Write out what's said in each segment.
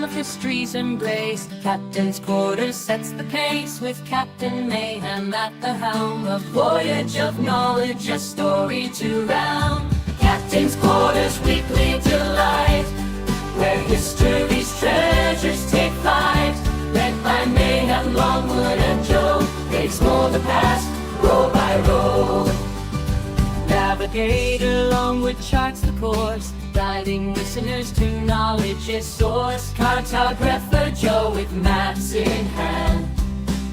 of history's embrace. Captain's quarters sets the pace with Captain Mayhem at the helm. A voyage of knowledge, a story to round. Captain's quarters weekly delight, where history's treasures take flight. Led by Mayhem, Longwood, and Joe, they explore the past, row by row. Navigate along with charts the course, guiding listeners to knowledge's source. Cartographer Joe with maps in hand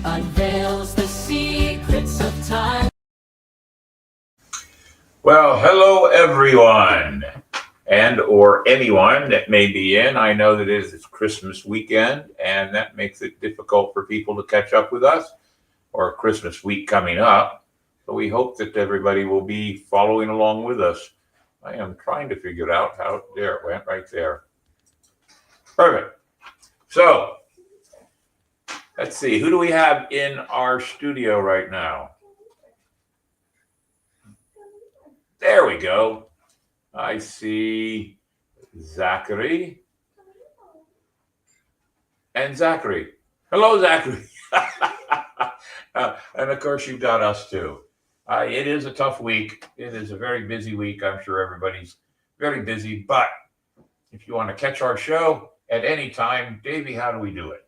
unveils the secrets of time. Well, hello everyone, and or anyone that may be in. I know that it's Christmas weekend, and that makes it difficult for people to catch up with us, or Christmas week coming up. But we hope that everybody will be following along with us. I am trying to figure out how, there it went, right there. Perfect. So, let's see, who do we have in our studio right now? There we go. I see Zachary. And Zachary. Hello, Zachary. And of course, you've got us too. It is a tough week. It is a very busy week. I'm sure everybody's very busy. But if you want to catch our show at any time, Davey, how do we do it?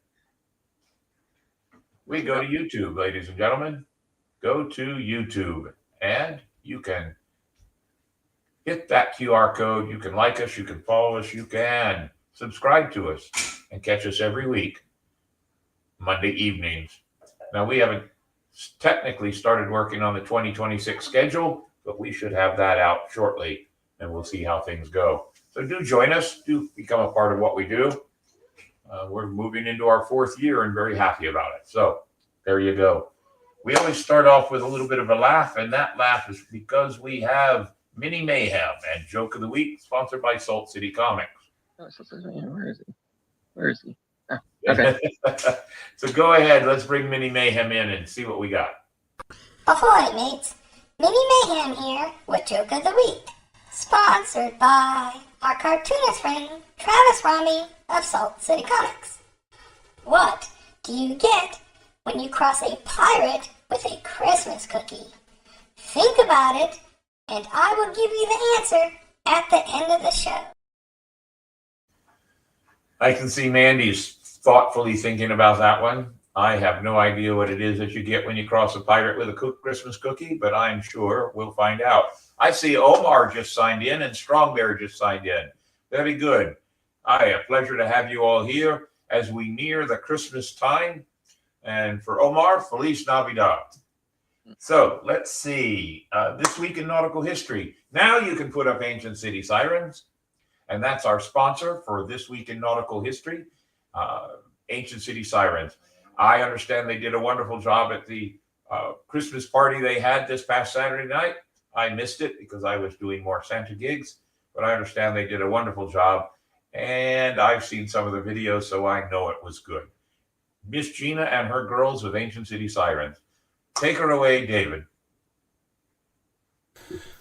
We go to YouTube, ladies and gentlemen. Go to YouTube, and you can hit that QR code. You can like us. You can follow us. You can subscribe to us and catch us every week, Monday evenings. Now, we haven't technically started working on the 2026 schedule, but we should have that out shortly, and we'll see how things go. So do join us. Do become a part of what we do. We're moving into our fourth year and very happy about it. So there you go. We always start off with a little bit of a laugh, and that laugh is because we have Mini Mayhem and Joke of the Week, sponsored by Salt City Comics. Where is he? Where is he? Oh, okay. So go ahead. Let's bring Mini Mayhem in and see what we got. Ahoy, mates. Mini Mayhem here with Joke of the Week. Sponsored by our cartoonist friend, Travis Rami of Salt City Comics. What do you get when you cross a pirate with a Christmas cookie? Think about it, and I will give you the answer at the end of the show. I can see Mandy's thoughtfully thinking about that one. I have no idea what it is that you get when you cross a pirate with a Christmas cookie, but I'm sure we'll find out. I see Omar just signed in and Strongbear just signed in. Very good. A pleasure to have you all here as we near the Christmas time. And for Omar, Feliz Navidad. So let's see. This week in nautical history. Now you can put up Ancient City Sirens. And that's our sponsor for This Week in Nautical History, Ancient City Sirens. I understand they did a wonderful job at the Christmas party they had this past Saturday night. I missed it because I was doing more Santa gigs, but I understand they did a wonderful job. And I've seen some of the videos, so I know it was good. Miss Gina and her girls with Ancient City Sirens. Take her away, David.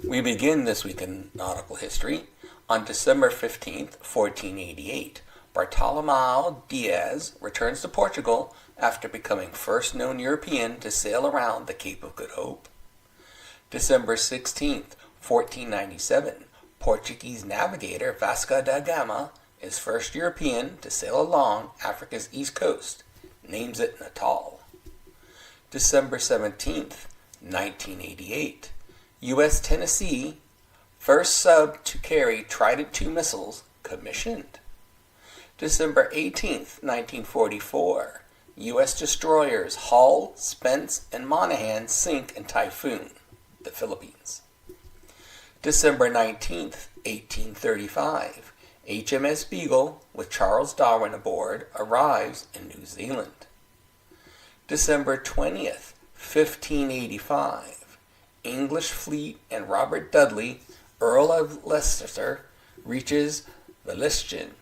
We begin this week in nautical history on December 15th, 1488. Bartolomeu Diaz returns to Portugal after becoming first known European to sail around the Cape of Good Hope. December 16th, 1497. Portuguese navigator Vasco da Gama is first European to sail along Africa's east coast, names it Natal. December 17th, 1988. U.S. Tennessee, first sub to carry Trident II missiles, commissioned. December 18th, 1944. U.S. destroyers Hull, Spence, and Monaghan sink in Typhoon, the Philippines. December 19th, 1835. HMS Beagle, with Charles Darwin aboard, arrives in New Zealand. December 20th, 1585. English fleet and Robert Dudley, Earl of Leicester, reaches Vlissingen.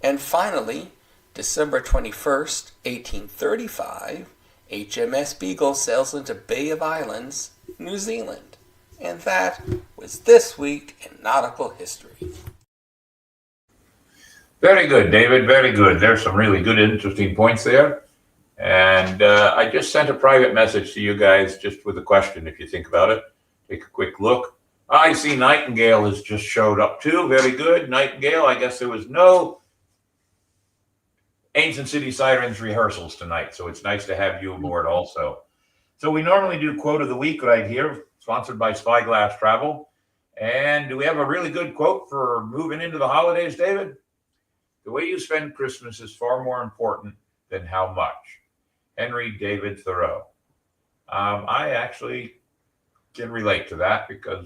And finally, December 21st, 1835, HMS Beagle sails into Bay of Islands, New Zealand. And that was This Week in Nautical History. Very good, David. Very good. There's some really good, interesting points there. And I just sent a private message to you guys just with a question, if you think about it. Take a quick look. I see Nightingale has just showed up too. Very good. Nightingale, I guess there was no Ancient City Sirens rehearsals tonight, so it's nice to have you aboard also. So we normally do quote of the week right here, sponsored by Spyglass Travel. And do we have a really good quote for moving into the holidays, David? The way you spend Christmas is far more important than how much. Henry David Thoreau. I actually can relate to that because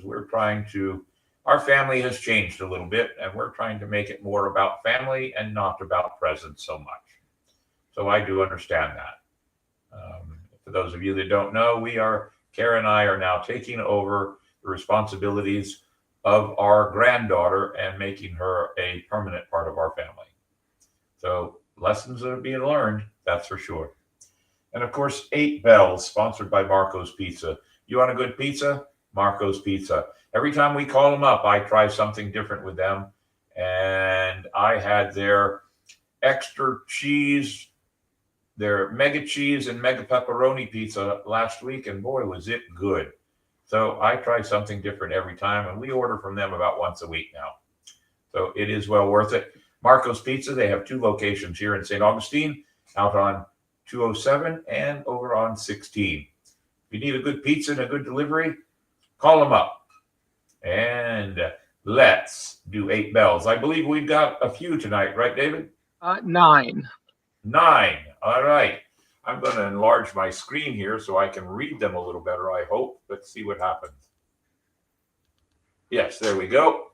our family has changed a little bit and we're trying to make it more about family and not about presents so much. So I do understand that. For those of you that don't know, Kara and I are now taking over the responsibilities of our granddaughter and making her a permanent part of our family. So lessons are being learned, that's for sure. And of course, 8 Bells, sponsored by Marco's Pizza. You want a good pizza? Marco's Pizza. Every time we call them up, I try something different with them. And I had their extra cheese, their mega cheese and mega pepperoni pizza last week, and boy, was it good. So I try something different every time, and we order from them about once a week now. So it is well worth it. Marco's Pizza, they have 2 locations here in St. Augustine, out on 207 and over on 16. If you need a good pizza and a good delivery, call them up. And let's do 8 Bells. I believe we've got a few tonight, right, David? 9. 9. All right. I'm going to enlarge my screen here so I can read them a little better, I hope. Let's see what happens. Yes, there we go.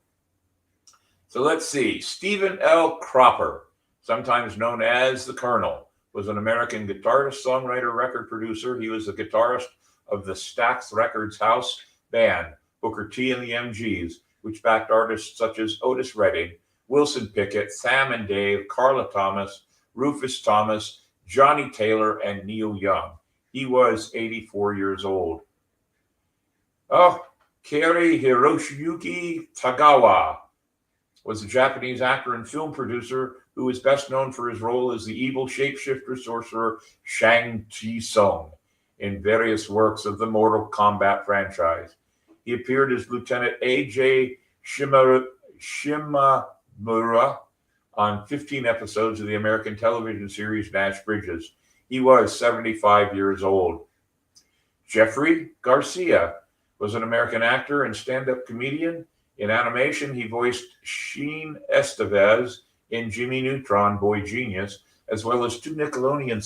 So let's see. Stephen L. Cropper, sometimes known as the Colonel, was an American guitarist, songwriter, record producer. He was the guitarist of the Stax Records house band, Booker T and the MGs, which backed artists such as Otis Redding, Wilson Pickett, Sam and Dave, Carla Thomas, Rufus Thomas, Johnny Taylor, and Neil Young. He was 84 years old. Oh, Kari Hiroshiyuki Tagawa was a Japanese actor and film producer who is best known for his role as the evil shapeshifter sorcerer Shang-Chi Sung in various works of the Mortal Kombat franchise. He appeared as Lieutenant A.J. Shimamura on 15 episodes of the American television series Nash Bridges. He was 75 years old. Jeffrey Garcia was an American actor and stand-up comedian. In animation, he voiced Sheen Estevez in Jimmy Neutron, Boy Genius, as well as 2 Nickelodeon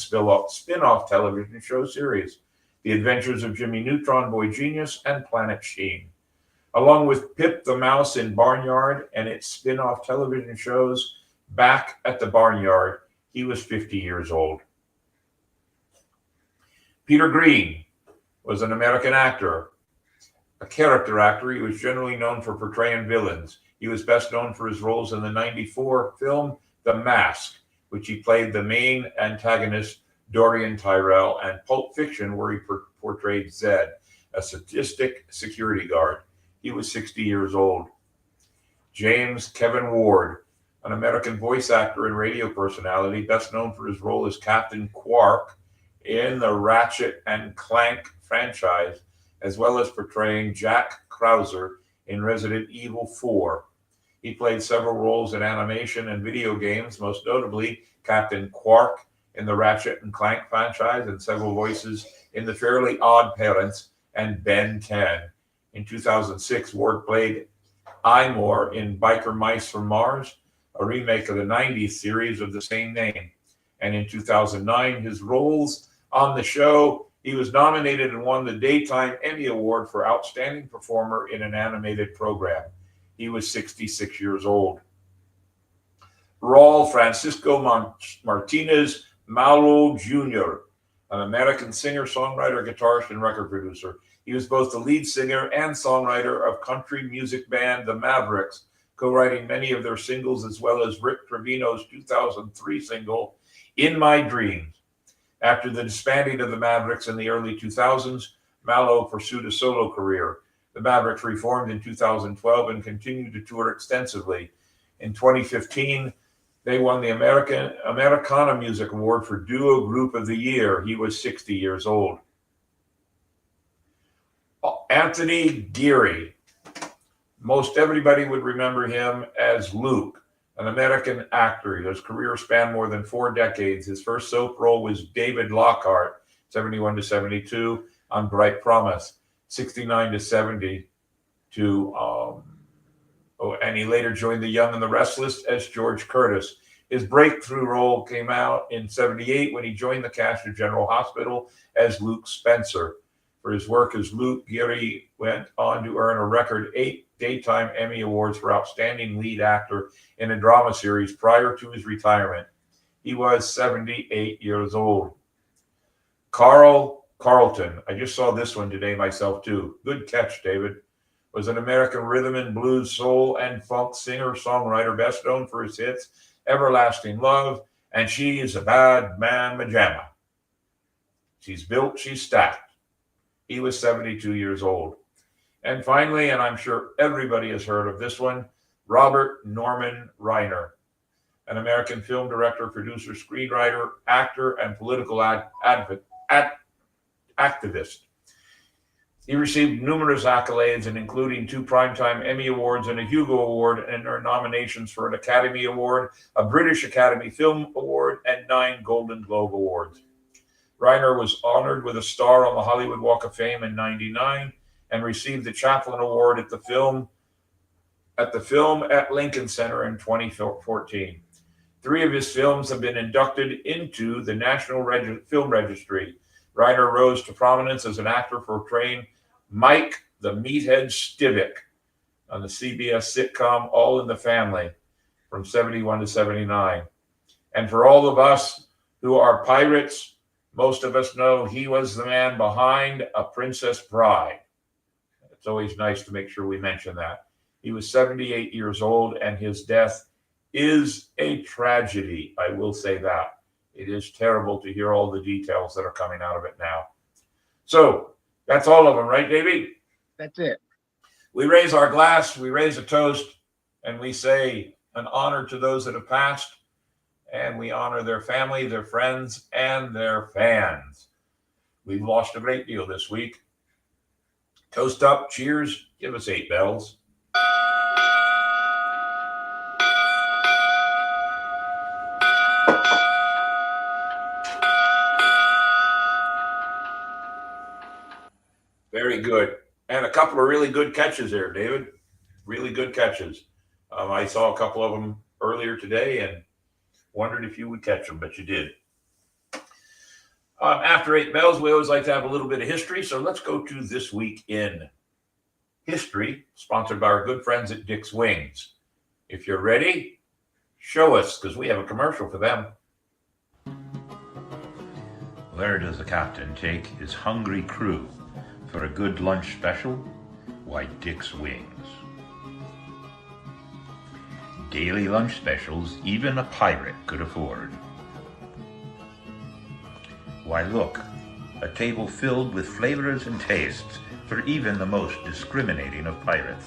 spin-off television show series, The Adventures of Jimmy Neutron, Boy Genius, and Planet Sheen. Along with Pip the Mouse in Barnyard and its spin-off television shows Back at the Barnyard, he was 50 years old. Peter Green was an American actor, a character actor. He was generally known for portraying villains. He was best known for his roles in the 1994 film The Mask, which he played the main antagonist, Dorian Tyrell, and Pulp Fiction, where he portrayed Zed, a sadistic security guard. He was 60 years old. James Kevin Ward, an American voice actor and radio personality, best known for his role as Captain Quark in the Ratchet and Clank franchise, as well as portraying Jack Krauser in Resident Evil 4. He played several roles in animation and video games, most notably Captain Quark in the Ratchet and Clank franchise, and several voices in The Fairly Odd Parents and Ben 10. In 2006, Ward played Eyemore in Biker Mice from Mars, a remake of the 90s series of the same name. And in 2009, his roles on the show, he was nominated and won the Daytime Emmy Award for Outstanding Performer in an Animated Program. He was 66 years old. Raul Francisco Martinez Malo Jr., an American singer, songwriter, guitarist, and record producer. He was both the lead singer and songwriter of country music band The Mavericks, co-writing many of their singles, as well as Rick Trevino's 2003 single, In My Dreams. After the disbanding of the Mavericks in the early 2000s, Malo pursued a solo career. The Mavericks reformed in 2012 and continued to tour extensively. In 2015, They won the Americana Music Award for Duo Group of the Year. He was 60 years old. Anthony Geary. Most everybody would remember him as Luke, an American actor. His career spanned more than 4 decades. His first soap role was David Lockhart, 71 to 72, on Bright Promise, 69 to 72. And he later joined The Young and the Restless as George Curtis. His breakthrough role came out in 78 when he joined the cast of General Hospital as Luke Spencer. For his work as Luke, Geary went on to earn a record 8 Daytime Emmy Awards for Outstanding Lead Actor in a Drama Series prior to his retirement. He was 78 years old. Carl Carlton, I just saw this one today myself too. Good catch, David. Was an American rhythm and blues, soul, and funk singer-songwriter, best known for his hits Everlasting Love and She's a Bad Man Majama. She's built, she's stacked. He was 72 years old. And finally, and I'm sure everybody has heard of this one, Robert Norman Reiner, an American film director, producer, screenwriter, actor, and political activist. He received numerous accolades, and including 2 Primetime Emmy Awards and a Hugo Award, and earned nominations for an Academy Award, a British Academy Film Award, and 9 Golden Globe Awards. Reiner was honored with a star on the Hollywood Walk of Fame in '99 and received the Chaplin Award at the Film at Lincoln Center in 2014. 3 of his films have been inducted into the National Film Registry. Reiner rose to prominence as an actor portraying Mike the Meathead Stivic on the CBS sitcom All in the Family from 71 to 79. And for all of us who are pirates, most of us know he was the man behind A Princess Bride. It's always nice to make sure we mention that. He was 78 years old, and his death is a tragedy. I will say that. It is terrible to hear all the details that are coming out of it now. So that's all of them, right, Davey? That's it. We raise our glass, we raise a toast, and we say an honor to those that have passed, and we honor their family, their friends, and their fans. We've lost a great deal this week. Toast up, cheers, give us 8 bells. Very good. And a couple of really good catches there, David. Really good catches. I saw a couple of them earlier today and wondered if you would catch them, but you did. After 8 bells, we always like to have a little bit of history. So let's go to This Week in History, sponsored by our good friends at Dick's Wings. If you're ready, show us, because we have a commercial for them. Where does the captain take his hungry crew for a good lunch special? Why, Dick's Wings. Daily lunch specials even a pirate could afford. Why, look, a table filled with flavors and tastes for even the most discriminating of pirates.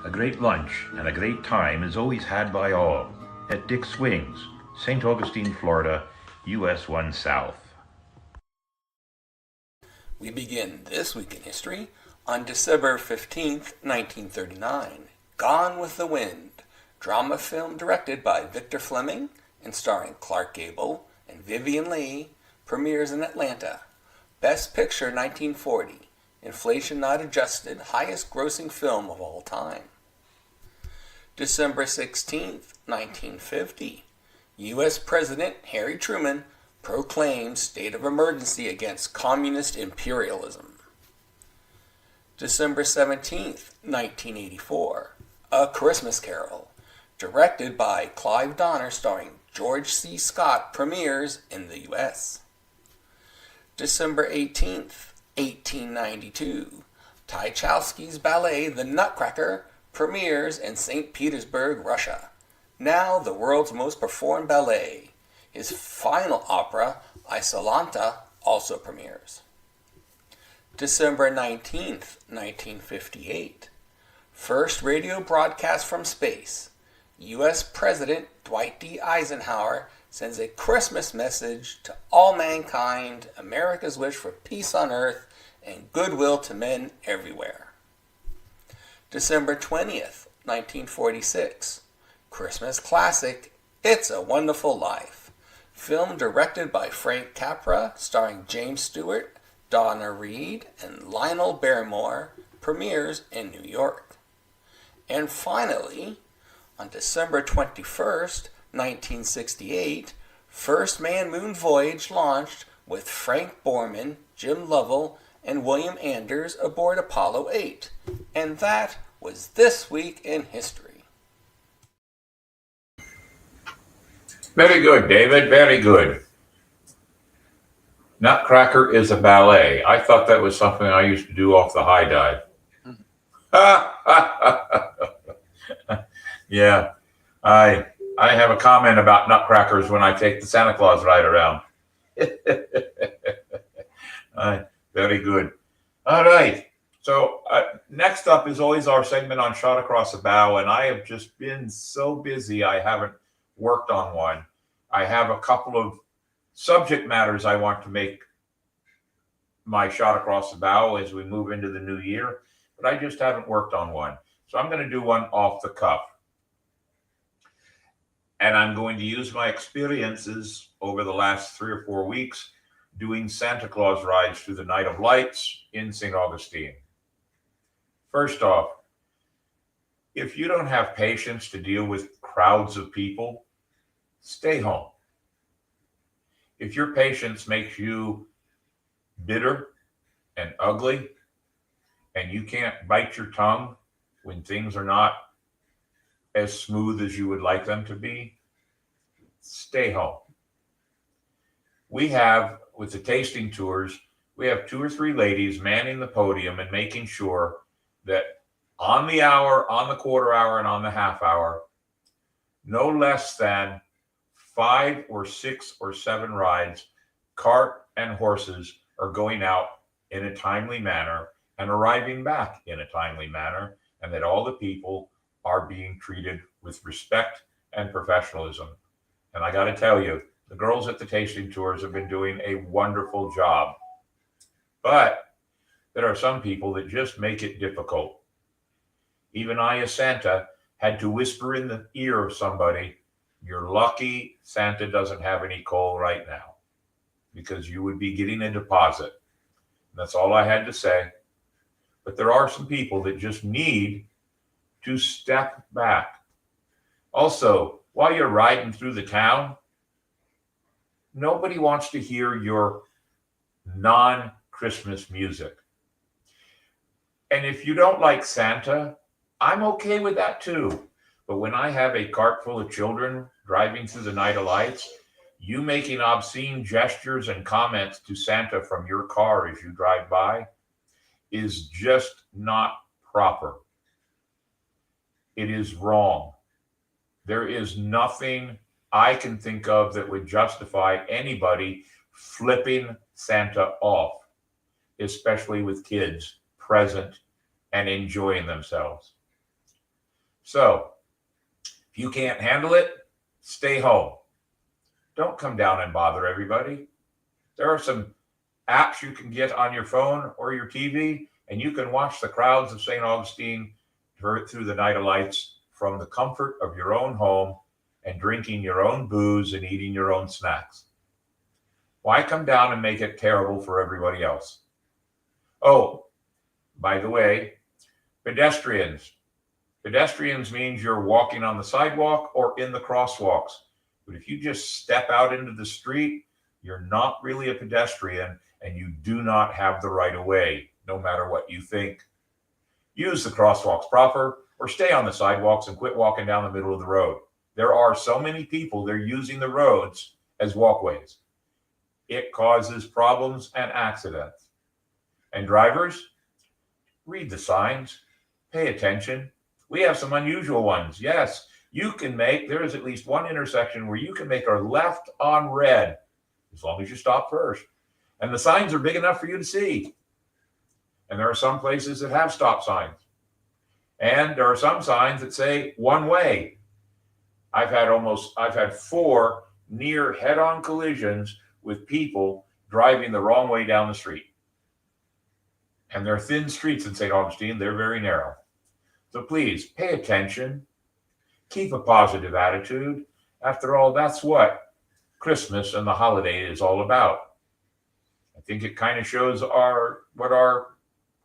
A great lunch and a great time is always had by all at Dick's Wings, St. Augustine, Florida, US 1 South. We begin This Week in History on December 15th, 1939. Gone with the Wind, drama film directed by Victor Fleming and starring Clark Gable and Vivien Leigh, premieres in Atlanta. Best Picture 1940, inflation not adjusted, highest grossing film of all time. December 16th, 1950. U.S. President Harry Truman proclaimed state of emergency against communist imperialism. December 17th, 1984. A Christmas Carol, directed by Clive Donner starring George C. Scott, premieres in the U.S. December 18th, 1892. Tchaikovsky's ballet The Nutcracker premieres in St. Petersburg, Russia, now the world's most performed ballet. His final opera, Isolanta, also premieres. December 19th, 1958. First radio broadcast from space. U.S. President Dwight D. Eisenhower sends a Christmas message to all mankind, America's wish for peace on earth and goodwill to men everywhere. December 20th, 1946. Christmas classic, It's a Wonderful Life. Film directed by Frank Capra, starring James Stewart, Donna Reed, and Lionel Barrymore, premieres in New York. And finally, on December 21st, 1968, first man-moon voyage launched with Frank Borman, Jim Lovell, and William Anders aboard Apollo 8. And that was This Week in History. Very good, David. Very good. Nutcracker is a ballet. I thought that was something I used to do off the high dive. Yeah, I have a comment about nutcrackers when I take the Santa Claus ride around. Very good. All right. So next up is always our segment on Shot Across the Bow, and I have just been so busy I haven't worked on one. I have a couple of subject matters I want to make my Shot Across the Bow as we move into the new year, but I just haven't worked on one. So I'm going to do one off the cuff. And I'm going to use my experiences over the last 3 or 4 weeks doing Santa Claus rides through the Night of Lights in St. Augustine. First off, if you don't have patience to deal with crowds of people, stay home. If your patience makes you bitter and ugly, and you can't bite your tongue when things are not as smooth as you would like them to be, stay home. We have, with the tasting tours, we have 2 or 3 ladies manning the podium and making sure that on the hour, on the quarter hour, and on the half hour, no less than 5 or 6 or 7 rides, cart and horses, are going out in a timely manner and arriving back in a timely manner, and that all the people are being treated with respect and professionalism. And I got to tell you, the girls at the tasting tours have been doing a wonderful job. But there are some people that just make it difficult. Even I, as Santa, had to whisper in the ear of somebody, "You're lucky Santa doesn't have any coal right now, because you would be getting a deposit." And that's all I had to say. But there are some people that just need to step back. Also, while you're riding through the town, nobody wants to hear your non-Christmas music. And if you don't like Santa, I'm okay with that too. But when I have a cart full of children driving through the Night of Lights, you making obscene gestures and comments to Santa from your car as you drive by is just not proper. It is wrong. There is nothing I can think of that would justify anybody flipping Santa off, especially with kids present and enjoying themselves. So, if you can't handle it, stay home. Don't come down and bother everybody. There are some apps you can get on your phone or your TV, and you can watch the crowds of St. Augustine through the Night of Lights from the comfort of your own home and drinking your own booze and eating your own snacks. Why come down and make it terrible for everybody else? Oh, by the way, pedestrians. Pedestrians means you're walking on the sidewalk or in the crosswalks. But if you just step out into the street, you're not really a pedestrian and you do not have the right of way, no matter what you think. Use the crosswalks proper or stay on the sidewalks and quit walking down the middle of the road. There are so many people, they're using the roads as walkways. It causes problems and accidents. And drivers, read the signs, pay attention. We have some unusual ones. Yes, there is at least one intersection where you can make a left on red, as long as you stop first. And the signs are big enough for you to see. And there are some places that have stop signs. And there are some signs that say one way. I've had 4 near head-on collisions with people driving the wrong way down the street. And they're thin streets in St. Augustine. They're very narrow. So please pay attention. Keep a positive attitude. After all, that's what Christmas and the holiday is all about. I think it kind of shows what our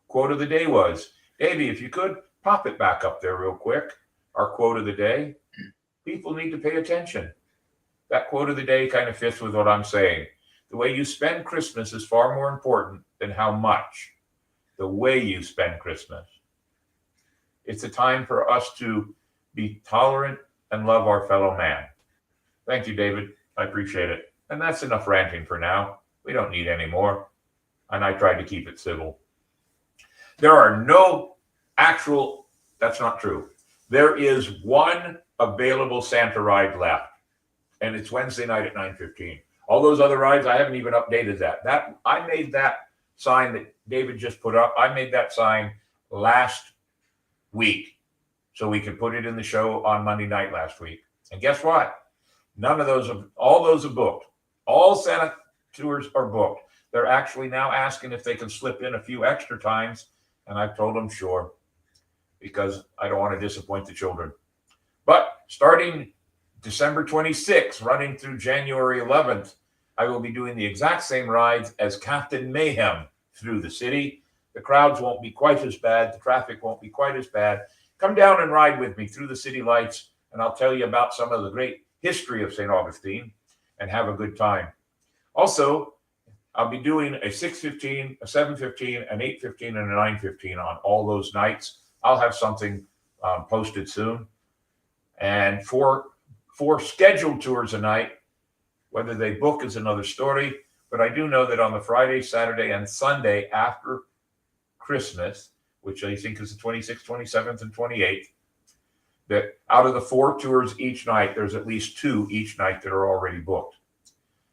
quote of the day was. Davey, if you could pop it back up there real quick. Our quote of the day. People need to pay attention. That quote of the day kind of fits with what I'm saying. The way you spend Christmas is far more important than how much. The way you spend Christmas. It's a time for us to be tolerant and love our fellow man. Thank you, David. I appreciate it. And that's enough ranting for now. We don't need any more. And I tried to keep it civil. There are no actual, that's not true. There is one available Santa ride left. And it's Wednesday night at 9:15. All those other rides, I haven't even updated that. I made that sign that David just put up. I made that sign last week so we could put it in the show on Monday night last week. And guess what? All those are booked. All Santa tours are booked. They're actually now asking if they can slip in a few extra times. And I've told them sure, because I don't want to disappoint the children. But starting December 26th, running through January 11th, I will be doing the exact same rides as Captain Mayhem through the city. The crowds won't be quite as bad. The traffic won't be quite as bad. Come down and ride with me through the city lights, and I'll tell you about some of the great history of St. Augustine and have a good time. Also, I'll be doing a 6:15, a 7:15, an 8:15, and a 9:15 on all those nights. I'll have something posted soon. And for scheduled tours a night, whether they book is another story. But I do know that on the Friday, Saturday, and Sunday after Christmas, which I think is the 26th, 27th, and 28th, that out of the 4 tours each night, there's at least 2 each night that are already booked.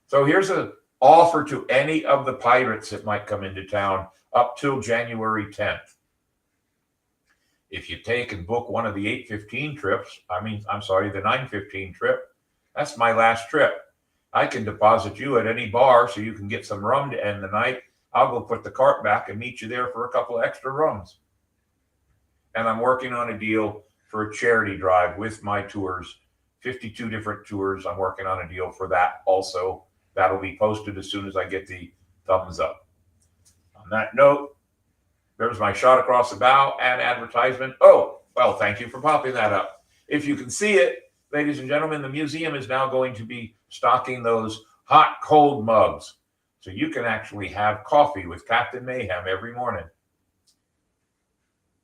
So here's an offer to any of the pirates that might come into town up till January 10th. If you take and book one of the 8:15 trips, the 9:15 trip, that's my last trip. I can deposit you at any bar so you can get some rum to end the night. I'll go put the cart back and meet you there for a couple of extra rums. And I'm working on a deal for a charity drive with my tours, 52 different tours. I'm working on a deal for that also. That'll be posted as soon as I get the thumbs up. On that note, there's my shot across the bow and advertisement. Oh, well, thank you for popping that up. If you can see it, ladies and gentlemen, the museum is now going to be stocking those hot, cold mugs. So you can actually have coffee with Captain Mayhem every morning.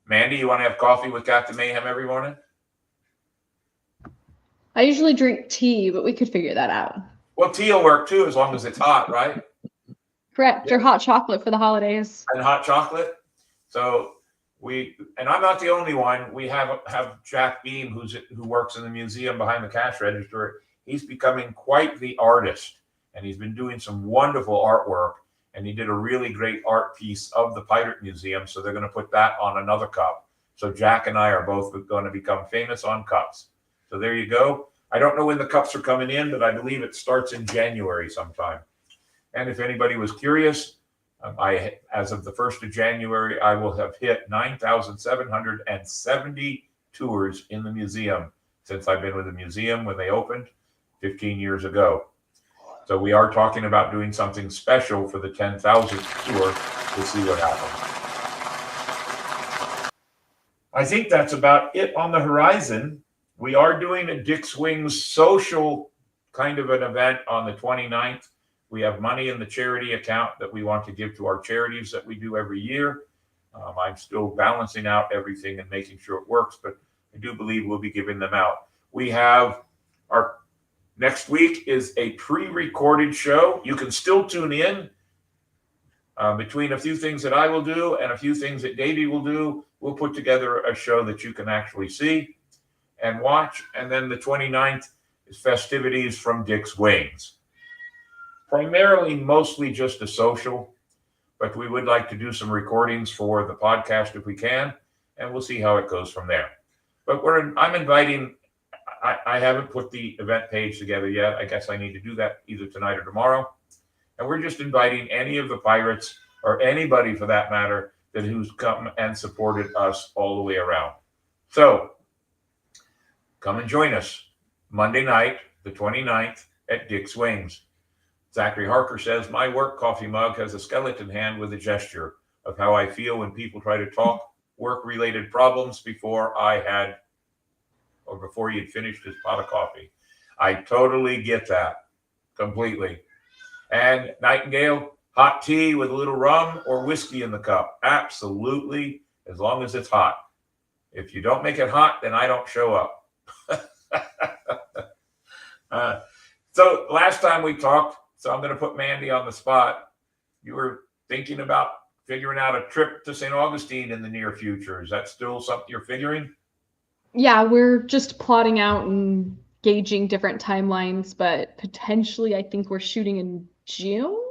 Mandy, you want to have coffee with Captain Mayhem every morning? I usually drink tea, but we could figure that out. Well, tea will work too, as long as it's hot, right? Correct. Yeah. Or hot chocolate for the holidays. And hot chocolate. So and I'm not the only one. We have Jack Beam, who works in the museum behind the cash register. He's becoming quite the artist, and he's been doing some wonderful artwork. And he did a really great art piece of the Pirate Museum. So they're going to put that on another cup. So Jack and I are both going to become famous on cups. So there you go. I don't know when the cups are coming in, but I believe it starts in January sometime. And if anybody was curious, as of the 1st of January, I will have hit 9,770 tours in the museum since I've been with the museum when they opened 15 years ago. So we are talking about doing something special for the 10,000th tour. We'll see what happens. I think that's about it on the horizon. We are doing a Dick Swings social kind of an event on the 29th. We have money in the charity account that we want to give to our charities that we do every year. I'm still balancing out everything and making sure it works, but I do believe we'll be giving them out. We have our next week is a pre-recorded show. You can still tune in between a few things that I will do and a few things that Davey will do. We'll put together a show that you can actually see and watch. And then the 29th is festivities from Dick's Wings. Primarily, mostly just a social, but we would like to do some recordings for the podcast if we can. and we'll see how it goes from there. But I'm inviting, I haven't put the event page together yet. I guess I need to do that either tonight or tomorrow. And we're just inviting any of the pirates, or anybody for that matter, who's come and supported us all the way around. So come and join us Monday night, the 29th, at Dick's Wings. Zachary Harker says, my work coffee mug has a skeleton hand with a gesture of how I feel when people try to talk work-related problems before you'd finished his pot of coffee. I totally get that, completely. And Nightingale, hot tea with a little rum or whiskey in the cup. Absolutely, as long as it's hot. If you don't make it hot, then I don't show up. So last time we talked, so I'm going to put Mandy on the spot. You were thinking about figuring out a trip to St. Augustine in the near future. Is that still something you're figuring? Yeah, we're just plotting out and gauging different timelines, but potentially I think we're shooting in June.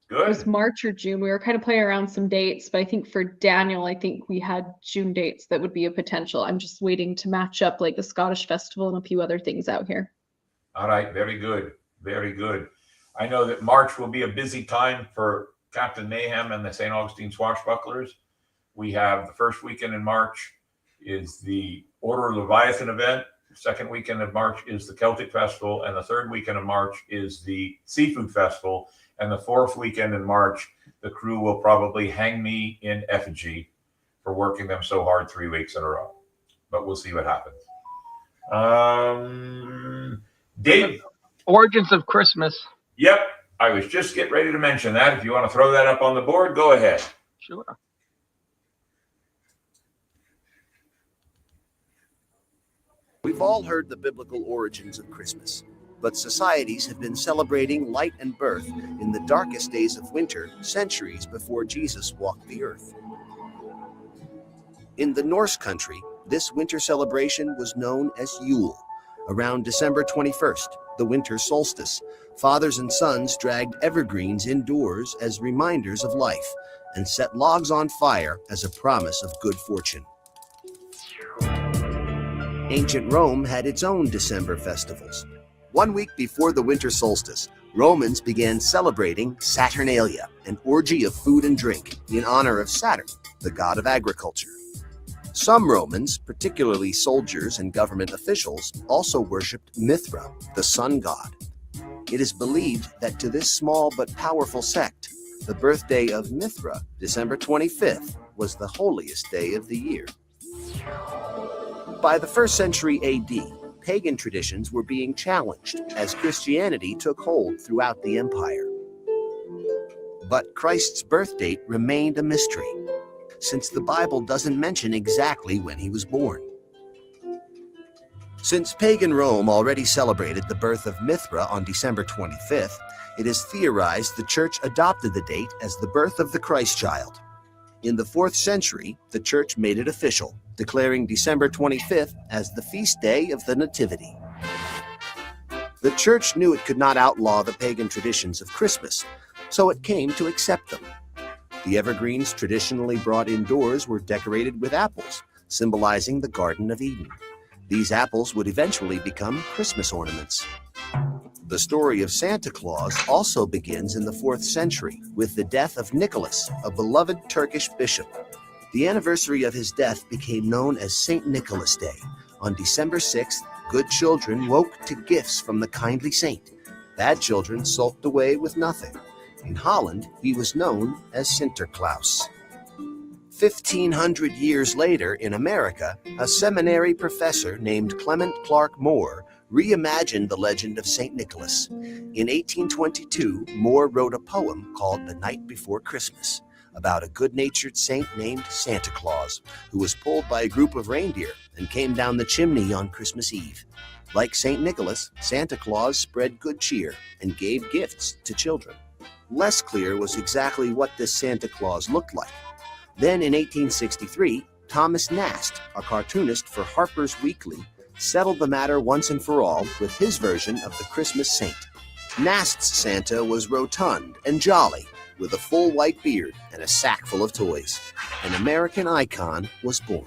It was Good. March or June. We were kind of playing around some dates, but I think for Daniel, I think we had June dates that would be a potential. I'm just waiting to match up like the Scottish Festival and a few other things out here. All right, very good. Very good. I know that March will be a busy time for Captain Mayhem and the St. Augustine Swashbucklers. We have the first weekend in March is the Order of Leviathan event. The second weekend of March is the Celtic Festival. And the third weekend of March is the Seafood Festival. And the fourth weekend in March, the crew will probably hang me in effigy for working them so hard 3 weeks in a row. But we'll see what happens. Dave. Origins of Christmas. Yep. I was just getting ready to mention that. If you want to throw that up on the board, go ahead. Sure. We've all heard the biblical origins of Christmas, but societies have been celebrating light and birth in the darkest days of winter centuries before Jesus walked the earth. In the Norse country, this winter celebration was known as Yule. Around December 21st, the winter solstice, fathers and sons dragged evergreens indoors as reminders of life and set logs on fire as a promise of good fortune. Ancient Rome had its own December festivals. 1 week before the winter solstice, Romans began celebrating Saturnalia, an orgy of food and drink in honor of Saturn, the god of agriculture. Some Romans, particularly soldiers and government officials, also worshipped Mithra, the sun god. It is believed that to this small but powerful sect, the birthday of Mithra, December 25th, was the holiest day of the year. By the 1st century AD, pagan traditions were being challenged as Christianity took hold throughout the empire. But Christ's birth date remained a mystery, since the Bible doesn't mention exactly when he was born. Since pagan Rome already celebrated the birth of Mithra on December 25th, it is theorized the church adopted the date as the birth of the Christ child. In the 4th century, the church made it official, declaring December 25th as the feast day of the Nativity. The church knew it could not outlaw the pagan traditions of Christmas, so it came to accept them. The evergreens traditionally brought indoors were decorated with apples, symbolizing the Garden of Eden. These apples would eventually become Christmas ornaments. The story of Santa Claus also begins in the 4th century with the death of Nicholas, a beloved Turkish bishop. The anniversary of his death became known as St. Nicholas Day. On December 6th, good children woke to gifts from the kindly saint. Bad children sulked away with nothing. In Holland, he was known as Sinterklaas. 1,500 years later in America, a seminary professor named Clement Clark Moore reimagined the legend of St. Nicholas. In 1822, Moore wrote a poem called The Night Before Christmas about a good-natured saint named Santa Claus, who was pulled by a group of reindeer and came down the chimney on Christmas Eve. Like St. Nicholas, Santa Claus spread good cheer and gave gifts to children. Less clear was exactly what this Santa Claus looked like. Then in 1863, Thomas Nast, a cartoonist for Harper's Weekly, settled the matter once and for all with his version of the Christmas saint. Nast's Santa was rotund and jolly, with a full white beard and a sack full of toys. an American icon was born.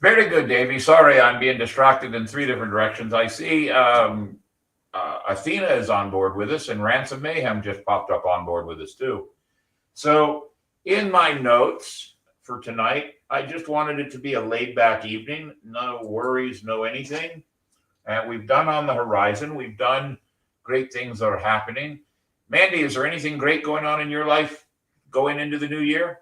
Very good, Davey. Sorry, I'm being distracted in 3 different directions. I see Athena is on board with us, and Ransom Mayhem just popped up on board with us too. So, in my notes for tonight, I just wanted it to be a laid-back evening. No worries, no anything. And we've done On the Horizon. We've done great things that are happening. Mandy, is there anything great going on in your life going into the new year?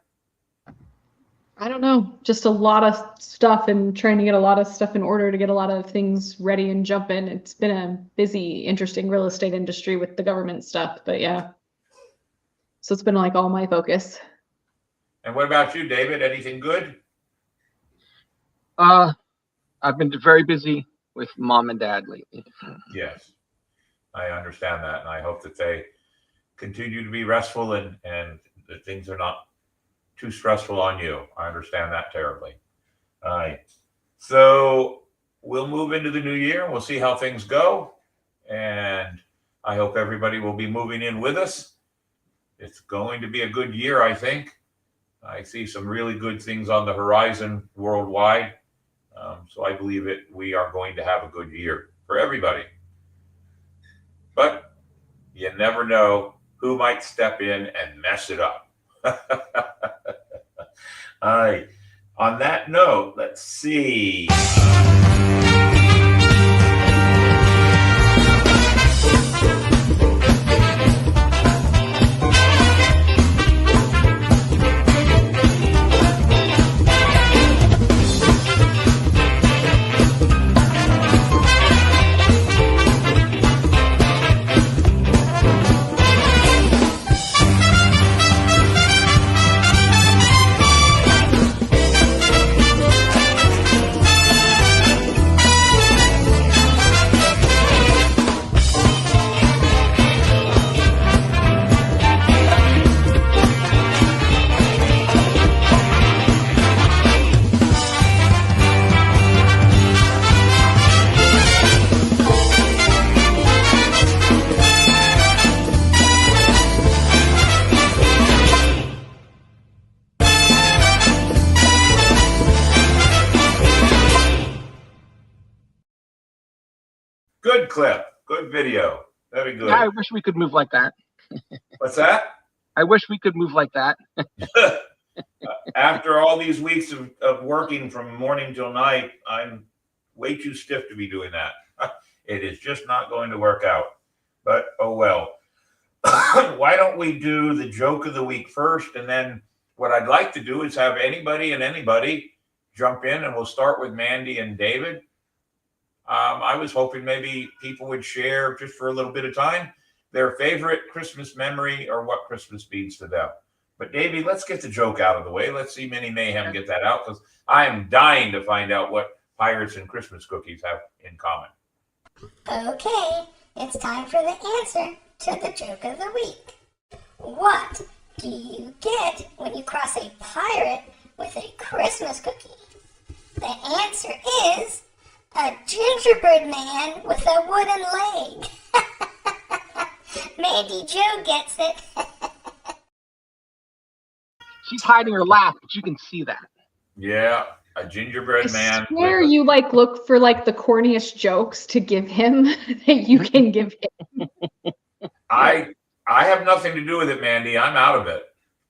I don't know, just a lot of stuff and trying to get a lot of stuff in order to get a lot of things ready and jump in. It's been a busy, interesting real estate industry with the government stuff, but yeah. So it's been like all my focus. And what about you, David? Anything good? I've been very busy with mom and dad lately. Yes, I understand that, and I hope that they continue to be restful and that things are not too stressful on you. I understand that terribly. All right, so we'll move into the new year and we'll see how things go, and I hope everybody will be moving in with us. It's going to be a good year, I think. I see some really good things on the horizon worldwide. So I believe we are going to have a good year for everybody. But you never know who might step in and mess it up. All right. On that note, let's see. Good clip. Good video. Very good. Yeah, I wish we could move like that. What's that? I wish we could move like that. After all these weeks of working from morning till night, I'm way too stiff to be doing that. It is just not going to work out. But oh well. Why don't we do the joke of the week first? And then what I'd like to do is have anybody and anybody jump in, and we'll start with Mandy and David. I was hoping maybe people would share, just for a little bit of time, their favorite Christmas memory or what Christmas means to them. But Davey, let's get the joke out of the way. Let's see Mini Mayhem get that out, because I am dying to find out what Pirates and Christmas cookies have in common. Okay, it's time for the answer to the joke of the week. What do you get when you cross a pirate with a Christmas cookie? The answer is a gingerbread man with a wooden leg. Mandy Jo gets it. She's hiding her laugh, but you can see that. Yeah, a gingerbread man. I swear you like look for like the corniest jokes to give him that you can give him. I have nothing to do with it, Mandy. I'm out of it.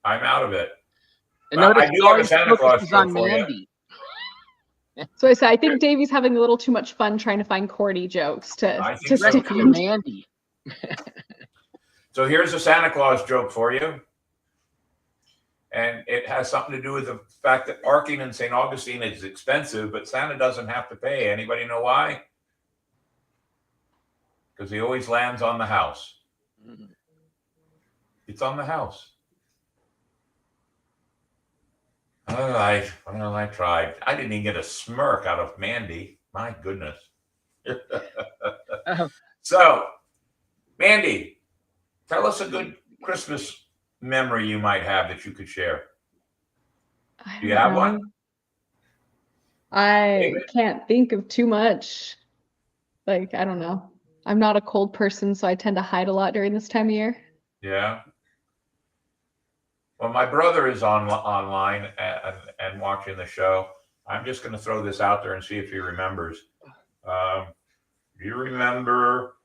And notice I do have a Santa Claus is joke on for you. Mandy. So I think Davey's having a little too much fun trying to find corny jokes to think so, stick too. on. Mandy. So here's a Santa Claus joke for you. And it has something to do with the fact that parking in St. Augustine is expensive, but Santa doesn't have to pay. Anybody know why? Because he always lands on the house. It's on the house. All right. Well, I tried. I didn't even get a smirk out of Mandy. My goodness. So, Mandy, tell us a good Christmas memory you might have that you could share. Do you have one? I can't think of too much. Like, I don't know. I'm not a cold person, so I tend to hide a lot during this time of year. Yeah. Well, my brother is online and watching the show. I'm just going to throw this out there and see if he remembers. Do you remember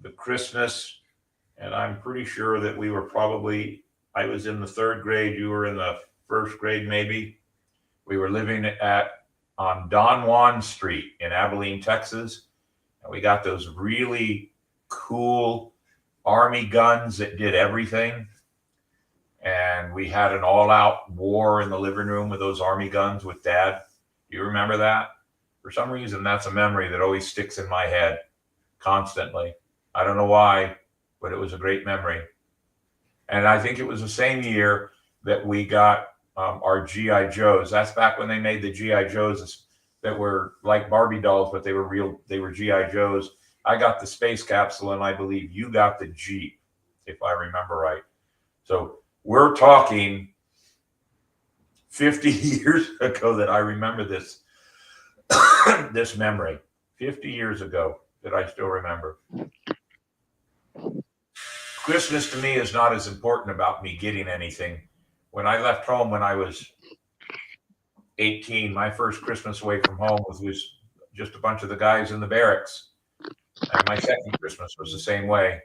the Christmas? And I'm pretty sure that we were probably, I was in the 3rd grade, you were in the 1st grade maybe. We were living on Don Juan Street in Abilene, Texas. And we got those really cool Army guns that did everything. And we had an all-out war in the living room with those Army guns with Dad. Do you remember that? For some reason, that's a memory that always sticks in my head constantly. I don't know why, but it was a great memory. And I think it was the same year that we got our G.I. Joes. That's back when they made the G.I. Joes that were like Barbie dolls, but they were G.I. Joes. I got the space capsule, and I believe you got the Jeep, if I remember right. So we're talking 50 years ago that I remember this, this memory. 50 years ago that I still remember. Christmas to me is not as important about me getting anything. When I left home when I was 18, my first Christmas away from home was just a bunch of the guys in the barracks. And my second Christmas was the same way.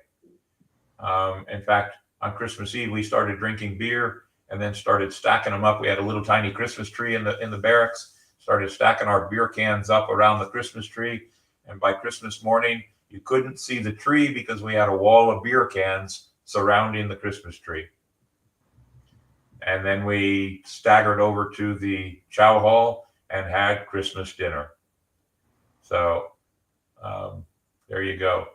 In fact, on Christmas Eve, we started drinking beer and then started stacking them up. We had a little tiny Christmas tree in the barracks, started stacking our beer cans up around the Christmas tree. And by Christmas morning, you couldn't see the tree because we had a wall of beer cans surrounding the Christmas tree. And then we staggered over to the chow hall and had Christmas dinner. So there you go.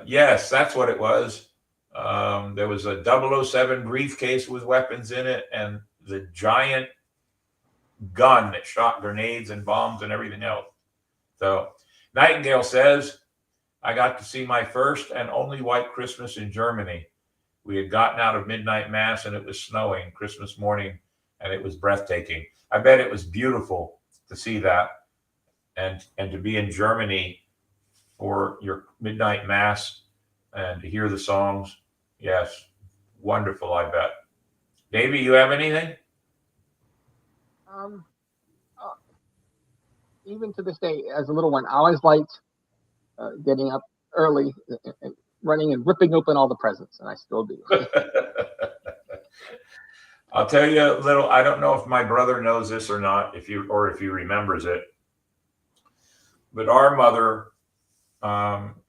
Yes, that's what it was. There was a 007 briefcase with weapons in it and the giant gun that shot grenades and bombs and everything else. So Nightingale says, I got to see my first and only white Christmas in Germany. We had gotten out of midnight mass and it was snowing Christmas morning and it was breathtaking. I bet it was beautiful to see that and to be in Germany for your midnight mass and to hear the songs. Yes, wonderful, I bet. Davey, you have anything? Even to this day, as a little one, I always liked getting up early and running and ripping open all the presents, and I still do. I'll tell you a little. I don't know if my brother knows this or not, if he remembers it. But our mother,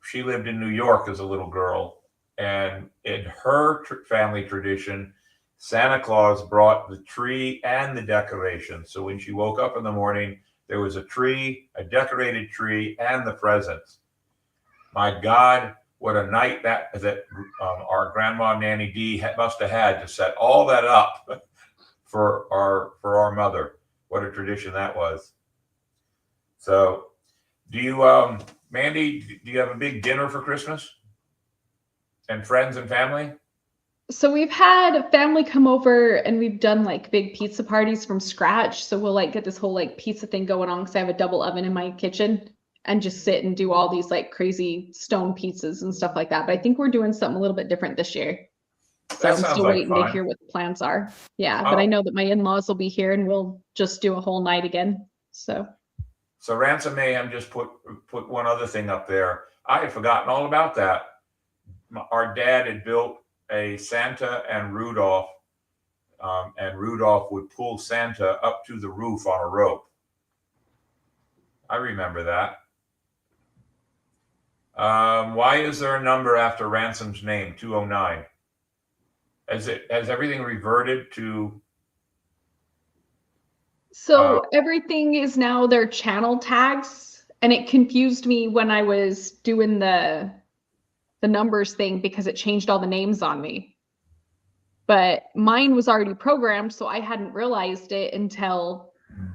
she lived in New York as a little girl, and in her family tradition, Santa Claus brought the tree and the decorations. So when she woke up in the morning, there was a tree, a decorated tree, and the presents. My God, what a night that our grandma Nanny D must have had to set all that up for our mother. What a tradition that was. So, do you, Mandy? Do you have a big dinner for Christmas? And friends and family? So we've had family come over and we've done like big pizza parties from scratch. So we'll like get this whole like pizza thing going on because I have a double oven in my kitchen and just sit and do all these like crazy stone pizzas and stuff like that. But I think we're doing something a little bit different this year. So I'm still waiting to hear what the plans are. Yeah, but I know that my in-laws will be here and we'll just do a whole night again. So Ransom Mayhem just put one other thing up there. I had forgotten all about that. Our dad had built a Santa and Rudolph would pull Santa up to the roof on a rope. I remember that. Why is there a number after Ransom's name, 209? Has everything reverted to? So everything is now their channel tags, and it confused me when I was doing the numbers thing because it changed all the names on me. But mine was already programmed, so I hadn't realized it until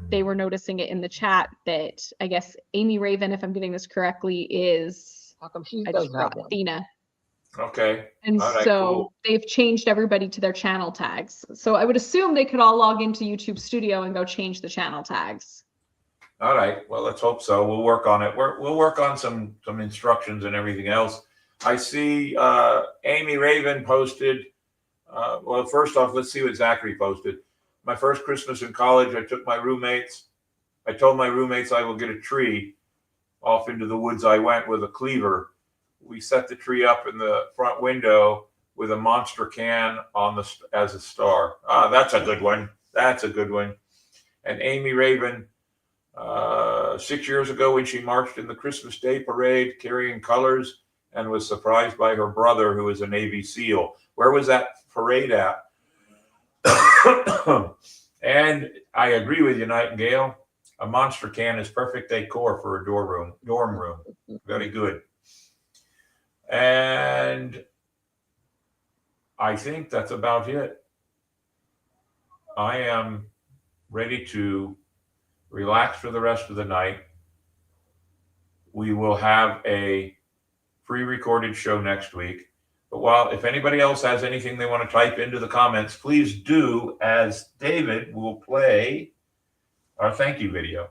they were noticing it in the chat that I guess Amy Raven, if I'm getting this correctly, is How come she doesn't have one? Athena. Okay. And All right, so cool. they've changed everybody to their channel tags. So I would assume they could all log into YouTube Studio and go change the channel tags. All right. Well, let's hope so. We'll work on it. We'll work on some instructions and everything else. I see Amy Raven posted. Well, first off, let's see what Zachary posted. My first Christmas in college, I took my roommates. I told my roommates I will get a tree. Off into the woods I went with a cleaver. We set the tree up in the front window with a Monster can on the as a star. Ah, that's a good one. That's a good one. And Amy Raven, 6 years ago when she marched in the Christmas Day parade carrying colors and was surprised by her brother, who is a Navy SEAL. Where was that parade at? And I agree with you, Nightingale. A Monster can is perfect decor for a dorm room. Very good. And I think that's about it. I am ready to relax for the rest of the night. We will have a pre-recorded show next week. But if anybody else has anything they want to type into the comments, please do, as David will play our thank you video.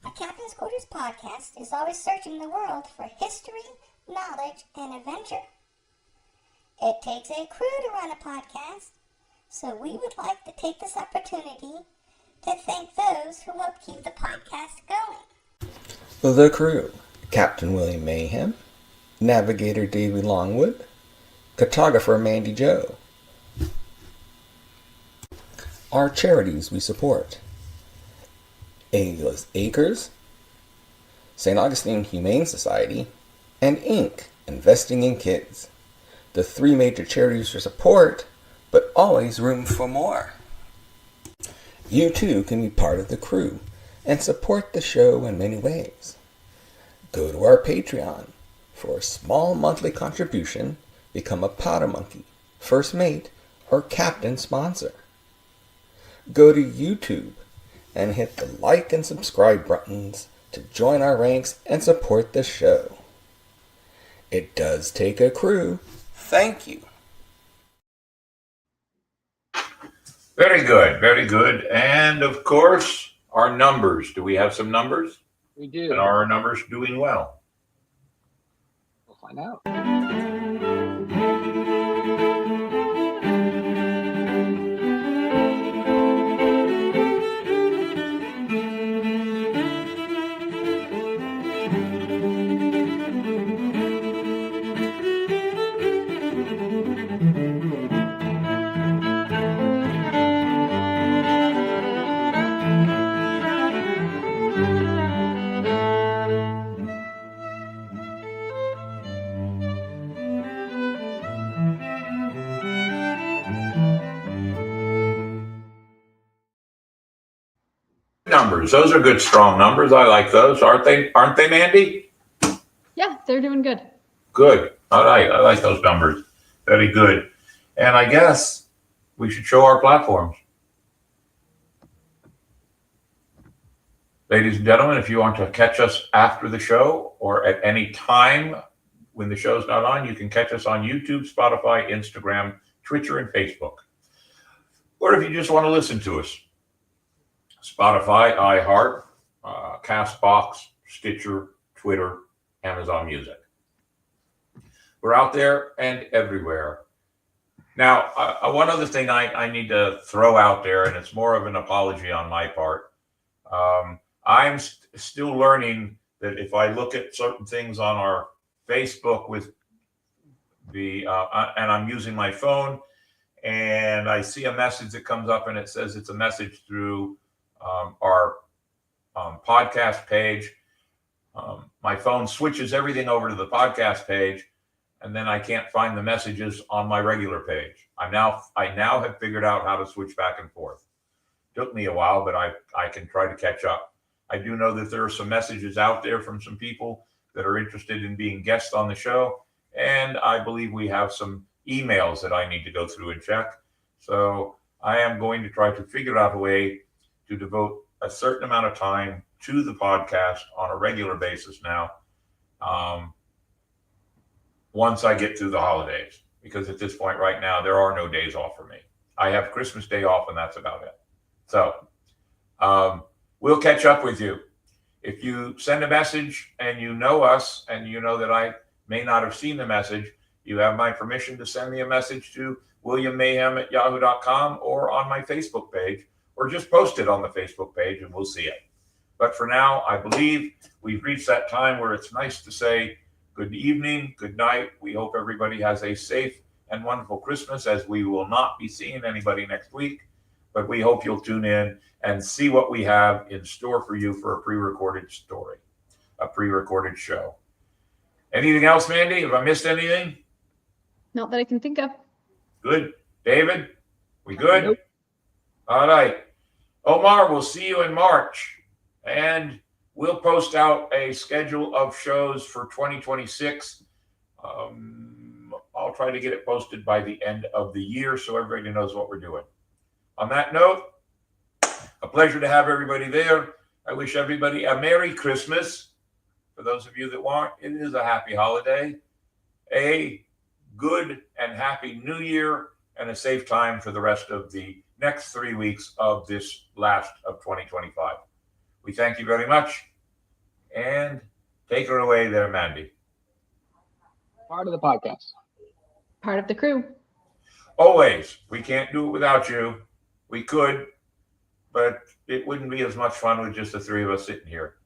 The Captain's Quarters podcast is always searching the world for history, knowledge, and adventure. It takes a crew to run a podcast, so we would like to take this opportunity to thank those who help keep the podcast going. The crew: Captain William Mayhem, Navigator David Longwood, Cartographer Mandy Joe. Our charities we support: Ageless Acres, St. Augustine Humane Society, and Inc. Investing in Kids. The three major charities for support, but always room for more. You too can be part of the crew and support the show in many ways. Go to our Patreon. For a small monthly contribution, become a Powder Monkey, First Mate, or Captain sponsor. Go to YouTube and hit the like and subscribe buttons to join our ranks and support the show. It does take a crew. Thank you. Very good, very good. And of course, our numbers. Do we have some numbers? We do. And are our numbers doing well? We'll find out. Numbers. Those are good, strong numbers. I like those. Aren't they, Mandy? Yeah, they're doing good. Good. All right. I like those numbers. Very good. And I guess we should show our platforms. Ladies and gentlemen, if you want to catch us after the show or at any time when the show's not on, you can catch us on YouTube, Spotify, Instagram, Twitter, and Facebook. Or if you just want to listen to us, Spotify, iHeart, CastBox, Stitcher, Twitter, Amazon Music. We're out there and everywhere. Now, one other thing I need to throw out there, and it's more of an apology on my part. I'm still learning that if I look at certain things on our Facebook with the, and I'm using my phone, and I see a message that comes up and it says it's a message through our podcast page. My phone switches everything over to the podcast page, and then I can't find the messages on my regular page. I now have figured out how to switch back and forth. Took me a while, but I can try to catch up. I do know that there are some messages out there from some people that are interested in being guests on the show, and I believe we have some emails that I need to go through and check. So I am going to try to figure out a way to devote a certain amount of time to the podcast on a regular basis now, once I get through the holidays, because at this point right now, there are no days off for me. I have Christmas Day off, and that's about it. So we'll catch up with you. If you send a message and you know us and you know that I may not have seen the message, you have my permission to send me a message to williammayhem@yahoo.com or on my Facebook page, or just post it on the Facebook page and we'll see it. But for now, I believe we've reached that time where it's nice to say good evening, good night. We hope everybody has a safe and wonderful Christmas, as we will not be seeing anybody next week. But we hope you'll tune in and see what we have in store for you for a pre-recorded story, a pre-recorded show. Anything else, Mandy? Have I missed anything? Not that I can think of. Good. David, we good? Nope. All right. Omar, we'll see you in March. And we'll post out a schedule of shows for 2026. I'll try to get it posted by the end of the year so everybody knows what we're doing. On that note, a pleasure to have everybody there. I wish everybody a Merry Christmas. For those of you that want, it is a happy holiday. A good and happy New Year, and a safe time for the rest of the next 3 weeks of this last of 2025. We thank you very much. And take her away there, Mandy. Part of the podcast. Part of the crew. Always. We can't do it without you. We could, but it wouldn't be as much fun with just the three of us sitting here.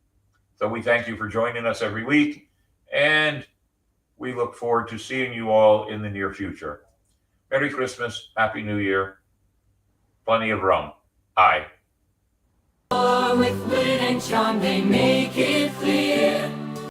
So we thank you for joining us every week, and we look forward to seeing you all in the near future. Merry Christmas, Happy New Year, plenty of rum. Aye. With wit and charm they make it clear